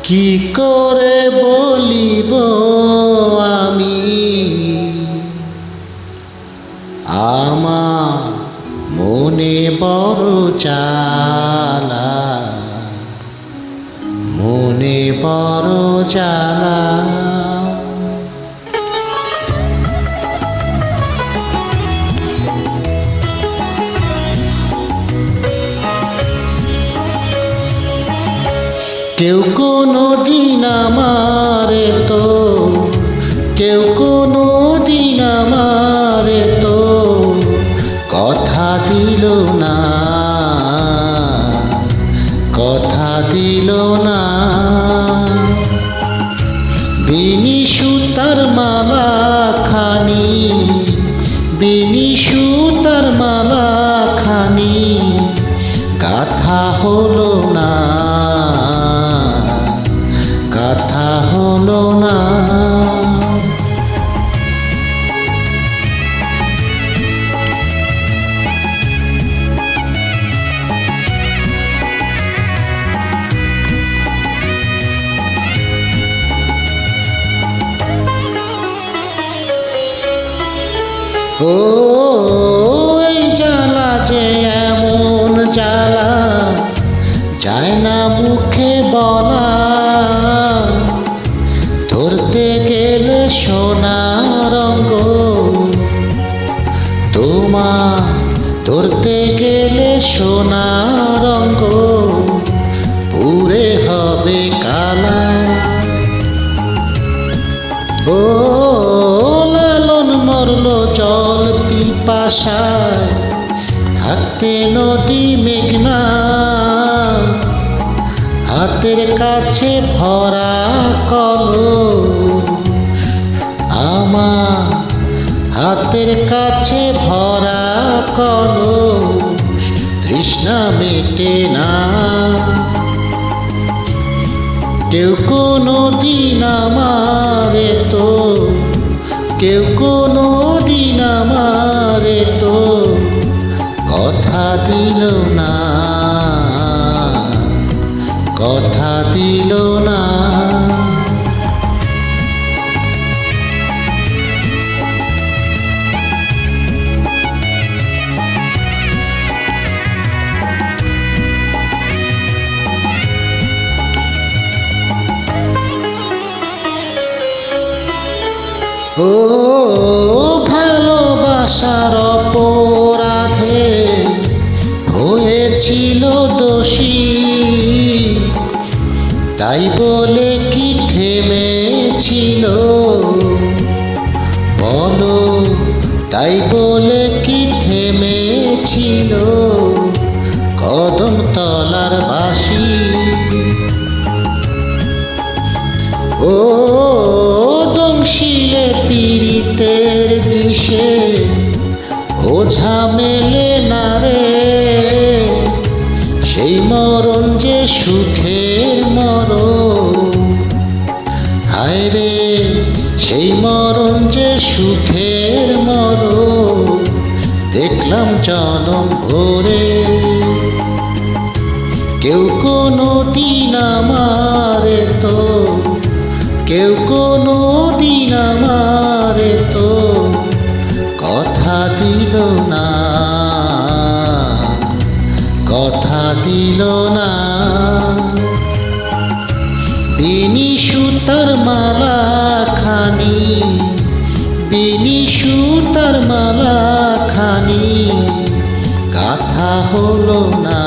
কি করে বলিব আমি আমার মনে বড় জ্বালা, মনে বড় জ্বালা। কেউ কোনো দিন আমারে তো, কেউ কোনো দিন আমারে তো কথা দিল না, কথা দিল না। বিনি সুতার মালা খানি, বিনি সুতার মালা খানি গাথা হলো না, গাথা হলো না। ও এই জ্বালা যে এমন জ্বালা যায় না মুখে বলা, ধরতে গেলে সোনার রঙ তোমার, ধরতে গেলে সোনার রঙ পুরে হবে কালা। ও লালন মরলো জল পিপাসায়, থাকতে নদী মেঘনা হাতের কাছে ভরা কলস, আমার হাতের কাছে ভরা কলস তৃষ্ণা মেটে না। কেউ কোনো দিন আমারে তো, কেউ কোনো দিন আমারে তো কথা দিল না, কথা দিল না। ও ভালোবাসার অপরাধে হয়েছিল দোষী, তাই বলে কি থেমেছিল বলো, তাই বলে কি থেমেছিল কদম তলার বাসি। ও দংশিলে পীড়িতের বিষে ওঝা মেলে না রে, সেই মরণ যে সুখের মরণ, হায় রে সেই মরণ যে সুখের মরণ দেখলাম জনম ভরে। কেউ কোনো দিন আমারে তো, কেউ কোনো দিন আমারে তো কথা দিল না, কথা দিল না। বিনি সুতার মালা খানি, বিনি সুতার মালা খানি গাথা হলো না।